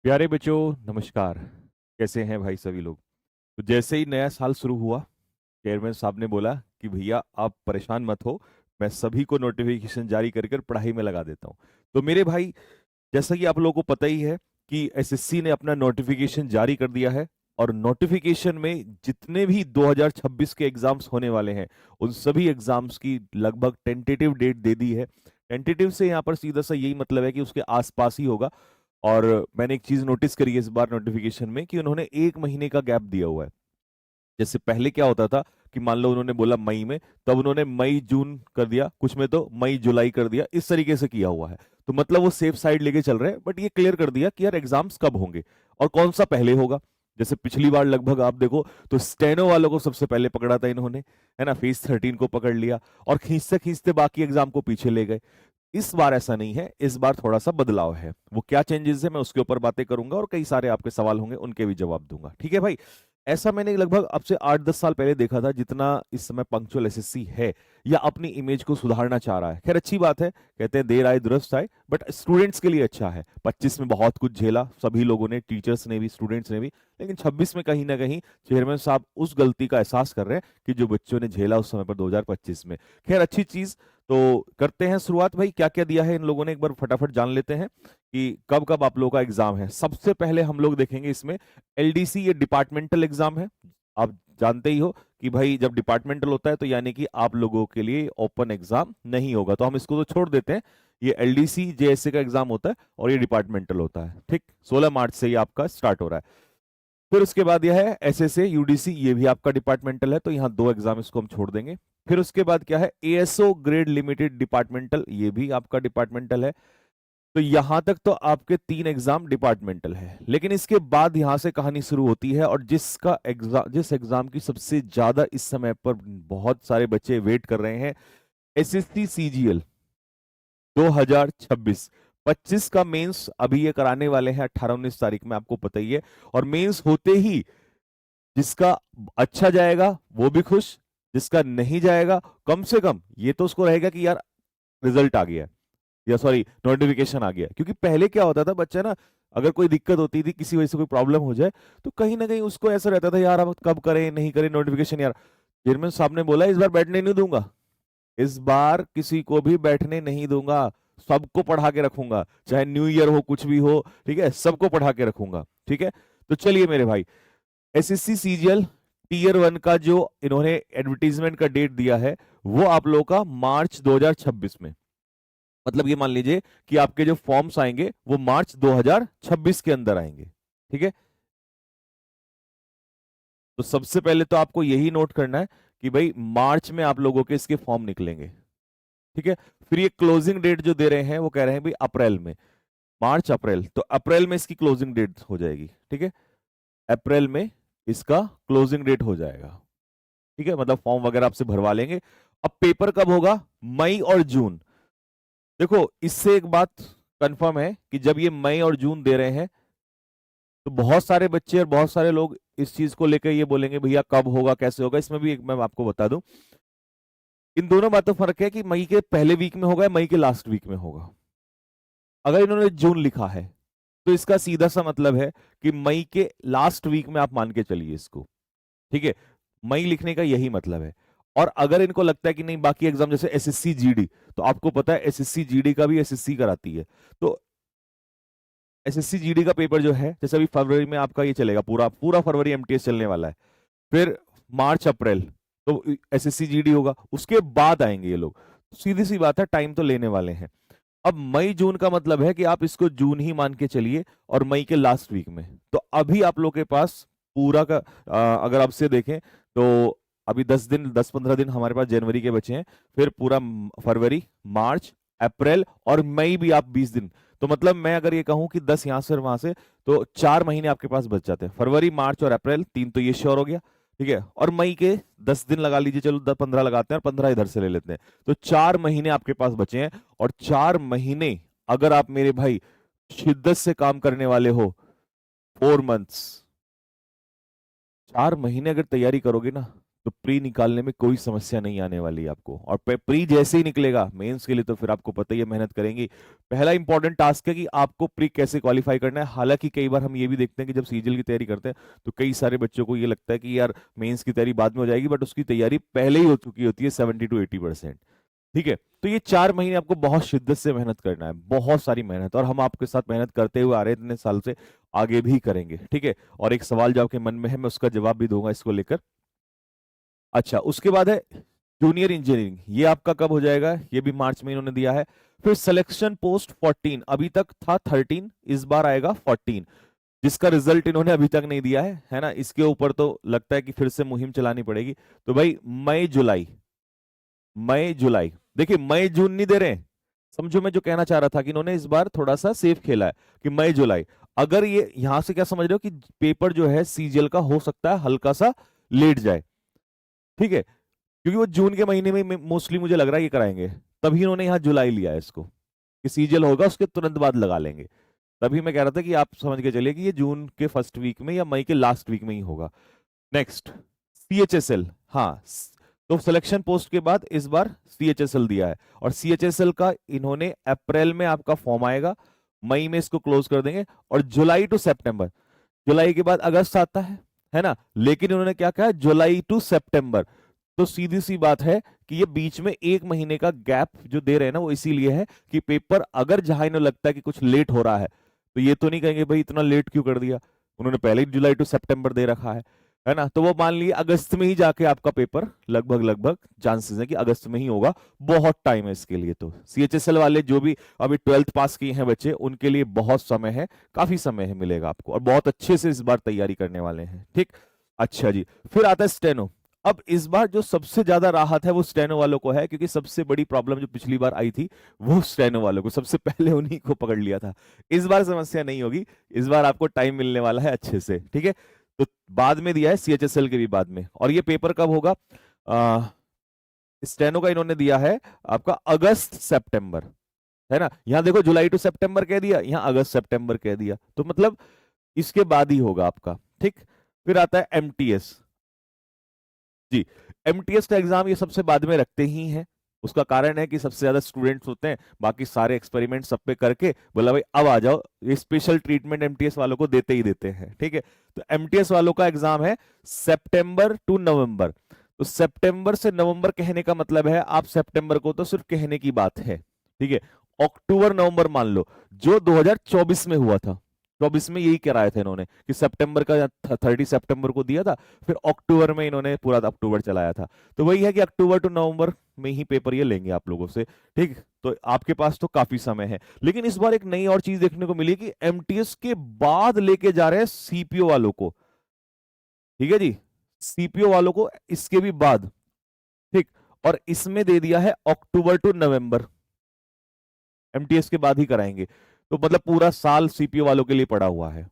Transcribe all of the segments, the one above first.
प्यारे बच्चों, नमस्कार। कैसे हैं भाई सभी लोग? तो जैसे ही नया साल शुरू हुआ, चेयरमैन साहब ने बोला कि भैया आप परेशान मत हो, मैं सभी को नोटिफिकेशन जारी कर कर पढ़ाई में लगा देता हूँ। तो मेरे भाई, जैसा कि आप लोगों को पता ही है कि एसएससी ने अपना नोटिफिकेशन जारी कर दिया है। और नोटिफिकेशन में जितने भी 2026 के एग्जाम्स होने वाले हैं, उन सभी एग्जाम्स की लगभग टेंटेटिव डेट दे दी है। टेंटेटिव से यहाँ पर सीधा सा यही मतलब है कि उसके आसपास ही होगा। और मैंने एक चीज नोटिस करी है इस बार नोटिफिकेशन में कि उन्होंने एक महीने का गैप दिया हुआ है। जैसे पहले क्या होता था कि मान लो उन्होंने बोला मई में, तब उन्होंने मई जून कर दिया, कुछ में तो मई जुलाई कर दिया, इस तरीके से किया हुआ है। तो मतलब वो सेफ साइड लेके चल रहे हैं, बट ये क्लियर कर दिया कि यार एग्जाम्स कब होंगे और कौन सा पहले होगा। जैसे पिछली बार लगभग आप देखो तो स्टेनो वालों को सबसे पहले पकड़ा था इन्होंने, है ना, फेज 13 को पकड़ लिया और खींचते खींचते बाकी एग्जाम को पीछे ले गए। इस बार ऐसा नहीं है, इस बार थोड़ा सा बदलाव है। वो क्या चेंजेस है मैं उसके ऊपर बातें करूंगा और कई सारे आपके सवाल होंगे उनके भी जवाब दूंगा, ठीक है भाई। ऐसा मैंने लगभग अब से 8-10 साल पहले देखा था। जितना इस समय पंक्चुअल एसएससी है या अपनी इमेज को सुधारना चाह रहा है, खैर अच्छी बात है, कहते हैं देर आए दुरुस्त आए, बट स्टूडेंट्स के लिए अच्छा है। 25 में बहुत कुछ झेला सभी लोगों ने, टीचर्स ने भी, स्टूडेंट्स ने भी, लेकिन 26 में कहीं ना कहीं चेयरमैन साहब उस गलती का एहसास कर रहे हैं कि जो बच्चों ने झेला उस समय पर 2025 में। खैर अच्छी चीज। तो करते हैं शुरुआत भाई, क्या क्या दिया है इन लोगों ने एक बार फटाफट जान लेते हैं कि कब कब आप लोगों का एग्जाम है। सबसे पहले हम लोग देखेंगे इसमें एलडीसी, ये डिपार्टमेंटल एग्जाम है। आप जानते ही हो कि भाई जब डिपार्टमेंटल होता है तो यानी कि आप लोगों के लिए ओपन एग्जाम नहीं होगा, तो हम इसको तो छोड़ देते हैं। ये एलडीसी जेएसए का एग्जाम होता है और ये डिपार्टमेंटल होता है, ठीक। 16 मार्च से ये आपका स्टार्ट हो रहा है। फिर उसके बाद यह है एसएसए यूडीसी, ये भी आपका डिपार्टमेंटल है, तो यहाँ दो एग्जाम इसको हम छोड़ देंगे। फिर उसके बाद क्या है, एएसओ ग्रेड लिमिटेड डिपार्टमेंटल, ये भी आपका डिपार्टमेंटल है। तो यहां तक तो आपके 3 एग्जाम डिपार्टमेंटल है, लेकिन इसके बाद यहां से कहानी शुरू होती है। और जिस एग्जाम की सबसे ज्यादा इस समय पर बहुत सारे बच्चे वेट कर रहे हैं, एसएससी सीजीएल 2026। 25 का मेंस अभी ये कराने वाले हैं 18-19 तारीख में, आपको पता ही है। और मेंस होते ही जिसका अच्छा जाएगा वो भी खुश, जिसका नहीं जाएगा कम से कम ये तो उसको रहेगा कि यार रिजल्ट आ गया है, या सॉरी नोटिफिकेशन आ गया। क्योंकि पहले क्या होता था, बच्चा ना अगर कोई दिक्कत होती थी, किसी वजह से कोई प्रॉब्लम हो जाए, तो कहीं ना कहीं उसको ऐसा रहता था यार अब कब करें नहीं करें नोटिफिकेशन। यार चेयरमैन साहब ने बोला इस बार बैठने नहीं दूंगा, इस बार किसी को भी बैठने नहीं दूंगा, सबको पढ़ा के रखूंगा, चाहे न्यू ईयर हो कुछ भी हो, ठीक है, सबको पढ़ा के रखूंगा, ठीक है। तो चलिए मेरे भाई, एसएससी सीजीएल टीयर 1 का जो इन्होंने एडवर्टीजमेंट का डेट दिया है, वो आप लोगों का मार्च 2026 में। मतलब ये मान लीजिए कि आपके जो फॉर्म्स आएंगे वो मार्च 2026 के अंदर आएंगे, ठीक है। तो सबसे पहले तो आपको यही नोट करना है कि भाई मार्च में आप लोगों के इसके फॉर्म निकलेंगे, ठीक है। फिर ये क्लोजिंग डेट जो दे रहे हैं वो कह रहे हैं भाई अप्रैल में, मार्च अप्रैल, तो अप्रैल में इसकी क्लोजिंग डेट हो जाएगी, ठीक है। अप्रैल में इसका क्लोजिंग डेट हो जाएगा, ठीक है, मतलब फॉर्म वगैरह आपसे भरवा लेंगे। अब पेपर कब होगा, मई और जून। देखो इससे एक बात कंफर्म है कि जब ये मई और जून दे रहे हैं तो बहुत सारे बच्चे और बहुत सारे लोग इस चीज को लेकर ये बोलेंगे भैया कब होगा कैसे होगा। इसमें भी एक मैं आपको बता दूं, इन दोनों बातों फर्क है कि मई के पहले वीक में होगा या मई के लास्ट वीक में होगा। अगर इन्होंने जून लिखा है तो इसका सीधा सा मतलब है कि मई के लास्ट वीक में आप मान के चलिए इसको, ठीक है। मई लिखने का यही मतलब है। और अगर इनको लगता है कि नहीं बाकी एग्जाम जैसे एसएससी जीडी, तो आपको पता है एसएससी जीडी का भी एसएससी कराती है। तो एसएससी जीडी का पेपर जो है, जैसे अभी फरवरी में आपका ये चलेगा, पूरा पूरा फरवरी एमटीएस चलने वाला है। फिर मार्च अप्रैल तो एसएससी जीडी होगा, उसके बाद आएंगे ये लोग। सीधी सी बात है, टाइम तो लेने वाले हैं। अब मई जून का मतलब है कि आप इसको जून ही मान के चलिए, और मई के लास्ट वीक में। तो अभी आप लोग के पास पूरा का अगर आपसे देखें तो अभी 10 दिन 10-15 दिन हमारे पास जनवरी के बचे हैं। फिर पूरा फरवरी, मार्च, अप्रैल और मई भी आप 20 दिन। तो मतलब मैं अगर ये कहूं कि 10 यहां से और वहां से, तो 4 महीने आपके पास बच जाते हैं। फरवरी, मार्च और अप्रैल, 3 तो ये श्योर हो गया, ठीक है। और मई के 10 दिन लगा लीजिए, चलो 15 लगाते हैं और 15 इधर से ले लेते हैं। तो 4 महीने आपके पास बचे हैं। और 4 महीने अगर आप मेरे भाई शिद्दत से काम करने वाले हो, 4 मंथ्स, 4 महीने अगर तैयारी करोगे ना, तो प्री निकालने में कोई समस्या नहीं आने वाली है आपको। और प्री जैसे ही निकलेगा मेंस के लिए तो फिर आपको पता ही है मेहनत करेंगी। पहला इंपॉर्टेंट टास्क है कि आपको प्री कैसे क्वालिफाई करना है। हालांकि कई बार हम ये भी देखते हैं कि जब सीजीएल की तैयारी करते हैं तो कई सारे बच्चों को ये लगता है कि यार मेंस की तैयारी बाद में हो जाएगी, बट उसकी तैयारी पहले ही हो चुकी होती है 70 to 80%। ठीक है, तो ये 4 महीने आपको बहुत शिद्दत से मेहनत करना है, बहुत सारी मेहनत, और हम आपके साथ मेहनत करते हुए आ रहे हैं इतने साल से, आगे भी करेंगे। ठीक है, और एक सवाल जो आपके मन में है मैं उसका जवाब भी दूंगा इसको लेकर। अच्छा, उसके बाद है जूनियर इंजीनियरिंग, ये आपका कब हो जाएगा, ये भी मार्च में इन्होंने दिया है। फिर सिलेक्शन पोस्ट 14, अभी तक था 13, इस बार आएगा 14, जिसका रिजल्ट इन्होंने अभी तक नहीं दिया है ना। इसके ऊपर तो लगता है कि फिर से मुहिम चलानी पड़ेगी। तो भाई मई जुलाई, मई जुलाई, देखिए मई जून नहीं दे रहे हैं। समझो मैं जो कहना चाह रहा था कि इन्होंने इस बार थोड़ा सा सेफ खेला है कि मई जुलाई। अगर ये यहां से क्या समझ रहे हो कि पेपर जो है सीजीएल का हो सकता है हल्का सा लेट जाए। ठीक है, क्योंकि वो जून के महीने में मोस्टली मुझे लग रहा है ये कराएंगे, तभी इन्होंने यहाँ जुलाई लिया है इसको कि सीजीएल होगा उसके तुरंत बाद लगा लेंगे। तभी मैं कह रहा था कि आप समझ के चलिए कि ये जून के फर्स्ट वीक में या मई के लास्ट वीक में ही होगा। नेक्स्ट सीएचएसएल, हाँ, तो सिलेक्शन पोस्ट के बाद इस बार सीएचएसएल दिया है, और सीएचएसएल का इन्होंने अप्रैल में आपका फॉर्म आएगा, मई में इसको क्लोज कर देंगे, और जुलाई टू सितंबर, जुलाई के बाद अगस्त आता है ना, लेकिन इन्होंने क्या कहा, जुलाई टू सितंबर। तो सीधी सी बात है कि ये बीच में 1 महीने का गैप जो दे रहे हैं ना, वो इसीलिए है कि पेपर अगर जहां इन्हें लगता है कि कुछ लेट हो रहा है तो ये तो नहीं कहेंगे भाई इतना लेट क्यों कर दिया, उन्होंने पहले ही जुलाई टू सितंबर दे रखा है ना। तो वो मान लिए अगस्त में ही जाके आपका पेपर लगभग लगभग चांसेस है कि अगस्त में ही होगा। बहुत टाइम है इसके लिए। तो सीएचएसएल वाले जो भी अभी 12th पास किए हैं बच्चे, उनके लिए बहुत समय है, काफी समय है मिलेगा आपको, और बहुत अच्छे से इस बार तैयारी करने वाले हैं। ठीक, अच्छा जी, फिर आता है स्टेनो। अब इस बार जो सबसे ज्यादा राहत है वो स्टेनो वालों को है, क्योंकि सबसे बड़ी प्रॉब्लम जो पिछली बार आई थी वो स्टेनो वालों को, सबसे पहले उन्हीं को पकड़ लिया था। इस बार समस्या नहीं होगी, इस बार आपको टाइम मिलने वाला है अच्छे से। ठीक है, तो बाद में दिया है सीएचएसएल के भी बाद में, और ये पेपर कब होगा, स्टेनो का इन्होंने दिया है आपका अगस्त सितंबर, है ना। यहां देखो जुलाई टू सितंबर कह दिया, यहां अगस्त सितंबर कह दिया, तो मतलब इसके बाद ही होगा आपका। ठीक, फिर आता है एमटीएस जी। एमटीएस का एग्जाम ये सबसे बाद में रखते ही हैं, उसका कारण है कि सबसे ज्यादा स्टूडेंट्स होते हैं, बाकी सारे एक्सपेरिमेंट सब पे करके बोला भाई अब आ जाओ, ये स्पेशल ट्रीटमेंट एमटीएस वालों को देते ही देते हैं। ठीक है, तो एमटीएस वालों का एग्जाम है सितंबर टू नवंबर। तो सितंबर से नवंबर कहने का मतलब है, आप सितंबर को तो सिर्फ कहने की बात है। ठीक है, अक्टूबर नवंबर मान लो, जो 2024 में हुआ था, 24 में यही कराया था इन्होंने कि सितंबर का 30 सितंबर को दिया था, फिर अक्टूबर में इन्होंने पूरा अक्टूबर चलाया था। तो वही है कि अक्टूबर टू नवंबर में ही पेपर ये लेंगे आप लोगों से। ठीक, तो आपके पास तो काफी समय है। लेकिन इस बार एक नई और चीज देखने को मिली कि एमटीएस के बाद लेके जा रहे हैं सीपीओ वालों को। ठीक है जी, सीपीओ वालों को इसके भी बाद। ठीक, और इसमें दे दिया है अक्टूबर टू नवंबर, एमटीएस के बाद ही कराएंगे। तो मतलब पूरा साल सीपीओ वालों के लिए पड़ा हुआ है।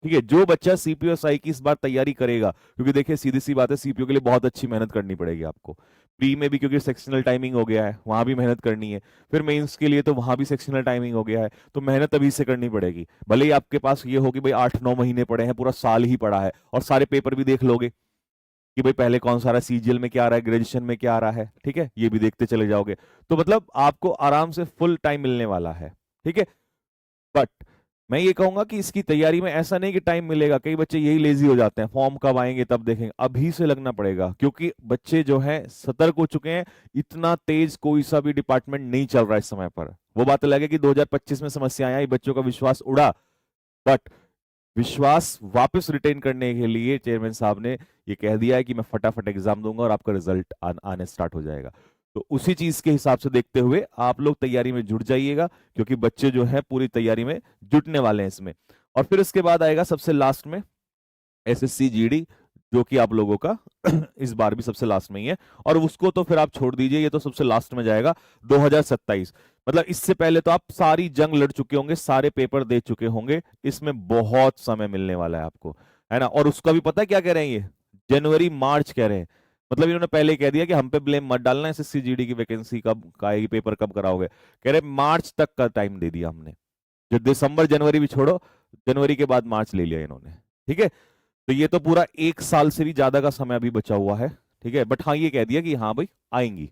ठीक है, जो बच्चा सीपीओ एसआई की इस बार तैयारी करेगा, क्योंकि देखिए सीधी सी बात है सीपीओ के लिए बहुत अच्छी मेहनत करनी पड़ेगी आपको। प्री में भी क्योंकि सेक्शनल टाइमिंग हो गया है, वहां भी मेहनत करनी है। फिर मेंस के लिए तो वहां भी सेक्शनल टाइमिंग हो गया है, तो मेहनत अभी से करनी पड़ेगी। भले ही आपके पास ये हो कि भाई 8-9 महीने पड़े हैं, पूरा साल ही पड़ा है, और सारे पेपर भी देख लोगे कि भाई पहले कौन सा आ रहा है, सीजीएल में क्या आ रहा है, ग्रेजुएशन में क्या आ रहा है। ठीक है, ये भी देखते चले जाओगे, तो मतलब आपको आराम से फुल टाइम मिलने वाला है। ठीक है, बट मैं ये कहूंगा कि इसकी तैयारी में ऐसा नहीं कि टाइम मिलेगा, कई बच्चे यही लेजी हो जाते हैं, फॉर्म कब आएंगे तब देखेंगे, अभी से लगना पड़ेगा, क्योंकि बच्चे जो हैं सतर्क हो चुके हैं। इतना तेज कोई सा भी डिपार्टमेंट नहीं चल रहा है इस समय पर। वो बात लगे कि 2025 में समस्याएं आई, बच्चों का विश्वास उड़ा, बट विश्वास वापस रिटेन करने के लिए चेयरमैन साहब ने ये कह दिया है कि मैं फटाफट एग्जाम दूंगा और आपका रिजल्ट आने स्टार्ट हो जाएगा। तो उसी चीज के हिसाब से देखते हुए आप लोग तैयारी में जुट जाइएगा, क्योंकि बच्चे जो है पूरी तैयारी में जुटने वाले हैं इसमें। और फिर इसके बाद आएगा सबसे लास्ट में एसएससी जीडी, जो कि आप लोगों का इस बार भी सबसे लास्ट में ही है, और उसको तो फिर आप छोड़ दीजिए, ये तो सबसे लास्ट में जाएगा 2027। मतलब इससे पहले तो आप सारी जंग लड़ चुके होंगे, सारे पेपर दे चुके होंगे, इसमें बहुत समय मिलने वाला है आपको, है ना। और उसका भी पता है क्या कह रहे हैं ये, जनवरी मार्च कह रहे हैं। मतलब इन्होंने पहले कह दिया कि हम पे ब्लेम मत डालना, एसएससी जीडी की वैकेंसी कब आएगी, पेपर कब कराओगे, कह रहे मार्च तक का टाइम दे दिया हमने, जो दिसंबर जनवरी भी छोड़ो, जनवरी के बाद मार्च ले लिया इन्होंने। ठीक है, तो ये तो पूरा 1 साल से भी ज्यादा का समय अभी बचा हुआ है ठीक है, बट हाँ ये कह दिया कि हाँ भाई आएंगी।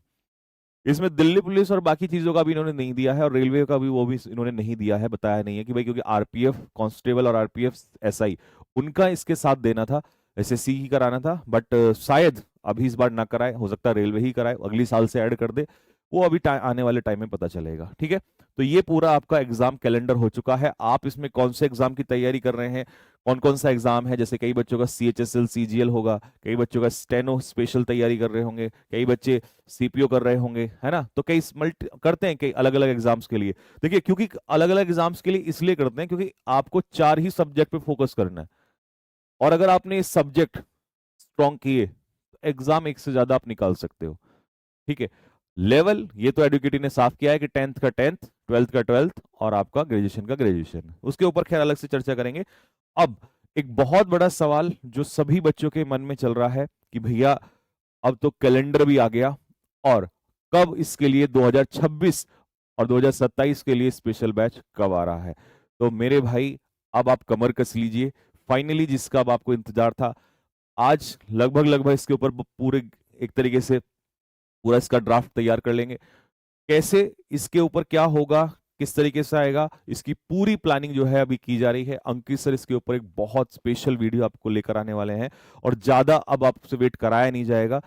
इसमें दिल्ली पुलिस और बाकी चीजों का भी इन्होंने नहीं दिया है, और रेलवे का भी वो भी इन्होंने नहीं दिया है, बताया नहीं है कि भाई, क्योंकि आरपीएफ कांस्टेबल और आरपीएफ एसआई उनका इसके साथ देना था, एसएससी ही कराना था, बट शायद अभी इस बार ना कराए, हो सकता है रेलवे ही कराए, अगली साल से ऐड कर दे, वो अभी आने वाले टाइम में पता चलेगा। ठीक है, तो ये पूरा आपका एग्जाम कैलेंडर हो चुका है। आप इसमें कौन से एग्जाम की तैयारी कर रहे हैं, कौन कौन सा एग्जाम है, जैसे कई बच्चों का सीएचएसएल सीजीएल होगा, कई बच्चों का स्टेनो स्पेशल तैयारी कर रहे होंगे, कई बच्चे सीपीओ कर रहे होंगे, है ना, तो कई मल्टी करते हैं कई अलग अलग एग्जाम्स के लिए। देखिए, क्योंकि अलग अलग एग्जाम्स के लिए इसलिए करते हैं क्योंकि आपको 4 ही सब्जेक्ट पे फोकस करना है, और अगर आपने ये सब्जेक्ट स्ट्रॉन्ग किए तो एग्जाम एक से ज्यादा आप निकाल सकते हो। ठीक है, लेवल ये तो एडुकेटी ने साफ किया है कि 10th का 10th, 12th का 12th, और आपका ग्रेजुएशन का ग्रेजुएशन, उसके ऊपर खैर अलग से चर्चा करेंगे। अब एक बहुत बड़ा सवाल जो सभी बच्चों के मन में चल रहा है कि भैया अब तो कैलेंडर भी आ गया, और कब इसके लिए 2026 और 2027 के लिए स्पेशल बैच कब आ रहा है। तो मेरे भाई अब आप कमर कस लीजिए, फाइनली जिसका अब आपको इंतजार था, आज लगभग लगभग इसके ऊपर पूरे एक तरीके से पूरा इसका ड्राफ्ट तैयार कर लेंगे, कैसे इसके ऊपर क्या होगा, किस तरीके से आएगा, इसकी पूरी प्लानिंग जो है अभी की जा रही है। अंकित सर इसके ऊपर एक बहुत स्पेशल वीडियो आपको लेकर आने वाले हैं, और ज्यादा अब आपसे वेट कराया नहीं जाएगा।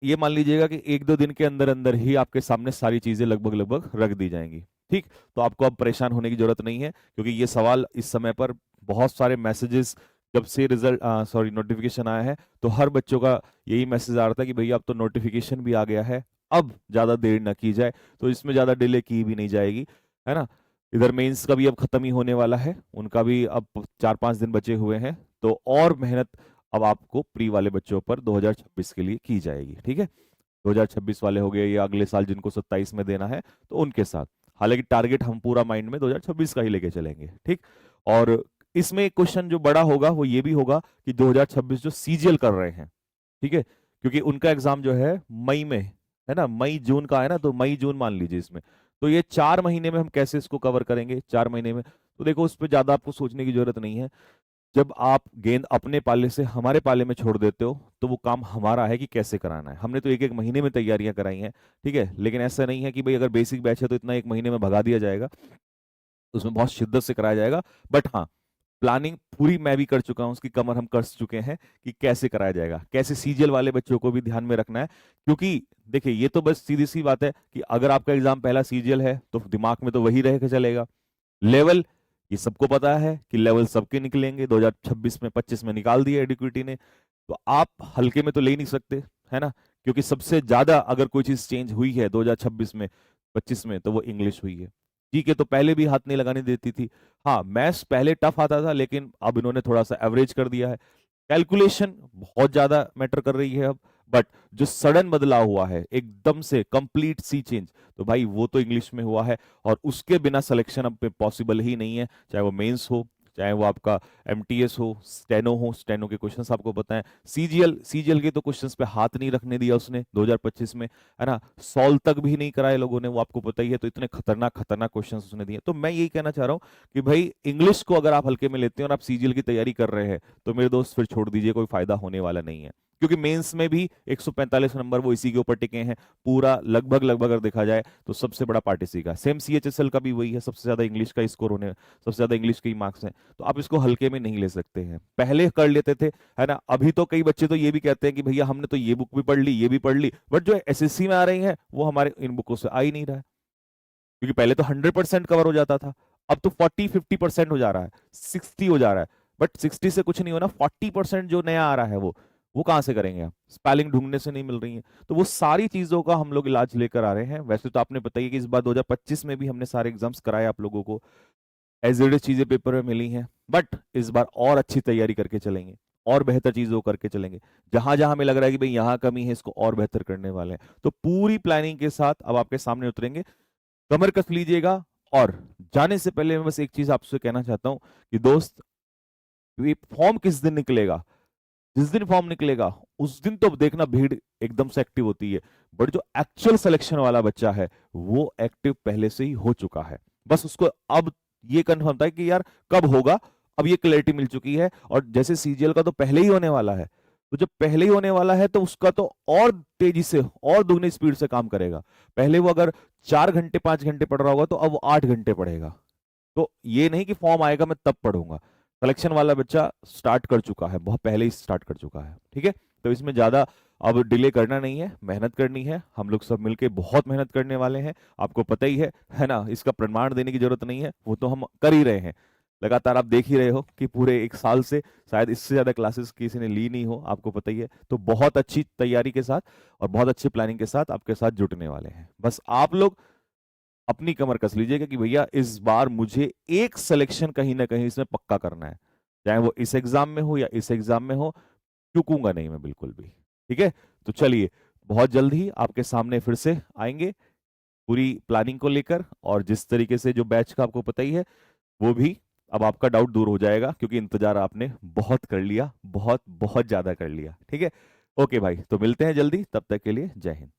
ये मान लीजिएगा कि 1-2 दिन के अंदर अंदर ही आपके सामने सारी चीजें लगभग लगभग रख दी जाएंगी। ठीक, तो आपको अब परेशान होने की जरूरत नहीं है, क्योंकि ये सवाल इस समय पर बहुत सारे मैसेजेस, जब से रिजल्ट नोटिफिकेशन आया है, तो हर बच्चों का यही मैसेज आ रहा था कि भैया अब तो नोटिफिकेशन भी आ गया है, अब ज्यादा देर ना की जाए, तो इसमें ज्यादा डिले की भी नहीं जाएगी, है ना। इधर मेंस का भी अब खत्म ही होने वाला है, उनका भी अब 4-5 दिन बचे हुए हैं, तो और मेहनत अब आपको प्री वाले बच्चों पर 2026 के लिए की जाएगी। ठीक है, 2026 वाले हो गए, या अगले साल जिनको 27 में देना है तो उनके साथ, हालांकि टारगेट हम पूरा माइंड में 2026 का ही लेके चलेंगे। ठीक, और इसमें एक क्वेश्चन जो बड़ा होगा वो ये भी होगा कि 2026 जो सीजीएल कर रहे हैं, ठीक है, क्योंकि उनका एग्जाम जो है मई में है ना, मई जून का है ना, तो मई जून मान लीजिए इसमें, तो ये 4 महीने में हम कैसे इसको कवर करेंगे 4 महीने में। तो देखो, उस पर ज्यादा आपको सोचने की जरूरत नहीं है। जब आप गेंद अपने पाले से हमारे पाले में छोड़ देते हो, तो वो काम हमारा है कि कैसे कराना है। हमने तो 1-1 महीने में तैयारियां कराई हैं, ठीक है, लेकिन ऐसा नहीं है कि भाई अगर बेसिक बैच है तो इतना 1 महीने में भगा दिया जाएगा, उसमें बहुत शिद्दत से कराया जाएगा। बट हाँ, प्लानिंग पूरी मैं भी कर चुका हूं, उसकी कमर हम कस चुके हैं कि कैसे कराया जाएगा, कैसे सीजीएल वाले बच्चों को भी ध्यान में रखना है। क्योंकि देखिए, ये तो बस सीधी सी बात है कि अगर आपका एग्जाम पहला सीजीएल है तो दिमाग में तो वही रह के चलेगा। लेवल, ये सबको पता है कि लेवल सबके निकलेंगे, 2026 में 25 में निकाल दिया एडिक्विटी ने, तो आप हल्के में तो ले ही नहीं सकते, है ना, क्योंकि सबसे ज्यादा अगर कोई चीज चेंज हुई है 2026 में 25 में तो वो इंग्लिश हुई है। ठीक है, तो पहले भी हाथ नहीं लगाने देती थी। हाँ, मैथ्स पहले टफ आता था, लेकिन अब इन्होंने थोड़ा सा एवरेज कर दिया है। कैलकुलेशन बहुत ज्यादा मैटर कर रही है अब, बट जो सडन बदलाव हुआ है एकदम से कंप्लीट सी चेंज, तो भाई वो तो इंग्लिश में हुआ है, और उसके बिना सिलेक्शन अब पॉसिबल ही नहीं है, चाहे वो मेंस हो, चाहे वो आपका एमटीएस हो, स्टेनो हो, स्टेनो के क्वेश्चंस आपको पता है, सीजीएल के तो क्वेश्चंस पे हाथ नहीं रखने दिया उसने 2025 में, है ना, सॉल्व तक भी नहीं कराए लोगों ने, वो आपको पता ही है, तो इतने खतरनाक खतरनाक क्वेश्चंस उसने दिए। तो मैं यही कहना चाह रहा हूँ कि भाई इंग्लिश को अगर आप हल्के में लेते हैं और आप सीजीएल की तैयारी कर रहे हैं, तो मेरे दोस्त फिर छोड़ दीजिए, कोई फायदा होने वाला नहीं है, क्योंकि मेंस में भी 145 नंबर वो इसी के ऊपर टिके हैं, पूरा लगभग लगभग अगर देखा जाए तो सबसे बड़ा पार्ट इसी का, सेम सीएचएसएल का भी वही है, सबसे ज्यादा इंग्लिश का स्कोर होने, सबसे ज्यादा इंग्लिश के ही मार्क्स हैं, तो आप इसको हल्के में नहीं ले सकते हैं, पहले कर लेते थे, है ना। अभी तो कई बच्चे तो ये भी कहते हैं कि भैया हमने तो ये बुक भी पढ़ ली, ये भी पढ़ ली, बट जो एसएससी में आ रही है वो हमारे इन बुकों से आ ही नहीं रहा है, क्योंकि पहले तो 100% कवर हो जाता था, अब तो 40-50% हो जा रहा है, 60 हो जा रहा है, बट 60 से कुछ नहीं होना, 40% जो नया आ रहा है वो कहां से करेंगे आप, स्पेलिंग ढूंढने से नहीं मिल रही है, तो वो सारी चीजों का हम लोग इलाज लेकर आ रहे हैं। वैसे तो आपने बताइए कि इस बार 2025 में भी हमने सारे एग्जाम्स कराए आप लोगों को, एज इट इज चीजें पेपर में मिली हैं, बट इस बार और अच्छी तैयारी करके चलेंगे, और बेहतर चीजों करके चलेंगे, जहां जहां हमें लग रहा है कि भाई यहाँ कमी है इसको और बेहतर करने वाले हैं, तो पूरी प्लानिंग के साथ अब आपके सामने उतरेंगे, कमर कस लीजिएगा। और जाने से पहले मैं बस एक चीज आपसे कहना चाहता हूं कि दोस्त, ये फॉर्म किस दिन निकलेगा, जिस दिन फॉर्म निकलेगा उस दिन तो देखना भीड़ एकदम से एक्टिव होती है, बट जो एक्चुअल सिलेक्शन वाला बच्चा है वो एक्टिव पहले से ही हो चुका है, बस उसको अब ये कंफर्म था कि यार कब होगा, अब ये क्लैरिटी मिल चुकी है, और जैसे सीजीएल का तो पहले ही होने वाला है, तो जब पहले ही होने वाला है तो उसका तो और तेजी से और दुगनी स्पीड से काम करेगा। पहले वो अगर 4 घंटे 5 घंटे पढ़ रहा होगा तो अब वो 8 घंटे पढ़ेगा। तो ये नहीं कि फॉर्म आएगा मैं तब पढ़ूंगा। कलेक्शन वाला बच्चा स्टार्ट कर चुका है, बहुत पहले ही स्टार्ट कर चुका है, ठीक है। तो इसमें ज्यादा अब डिले करना नहीं है, मेहनत करनी है। हम लोग सब मिलके बहुत मेहनत करने वाले हैं, आपको पता ही है ना। इसका प्रमाण देने की जरूरत नहीं है, वो तो हम कर ही रहे हैं। लगातार आप देख ही रहे हो कि पूरे 1 साल से शायद इससे ज्यादा क्लासेस किसी ने ली नहीं हो, आपको पता ही है। तो बहुत अच्छी तैयारी के साथ और बहुत अच्छी प्लानिंग के साथ आपके साथ जुटने वाले हैं। बस आप लोग अपनी कमर कस लीजिएगा कि भैया इस बार मुझे एक सिलेक्शन कहीं ना कहीं इसमें पक्का करना है, चाहे वो इस एग्जाम में हो या इस एग्जाम में हो। चूकूंगा नहीं मैं बिल्कुल भी, ठीक है। तो चलिए, बहुत जल्द ही आपके सामने फिर से आएंगे पूरी प्लानिंग को लेकर, और जिस तरीके से जो बैच का आपको पता ही है वो भी। अब आपका डाउट दूर हो जाएगा क्योंकि इंतजार आपने बहुत कर लिया, बहुत बहुत ज्यादा कर लिया, ठीक है। ओके भाई, तो मिलते हैं जल्दी, तब तक के लिए जय हिंद।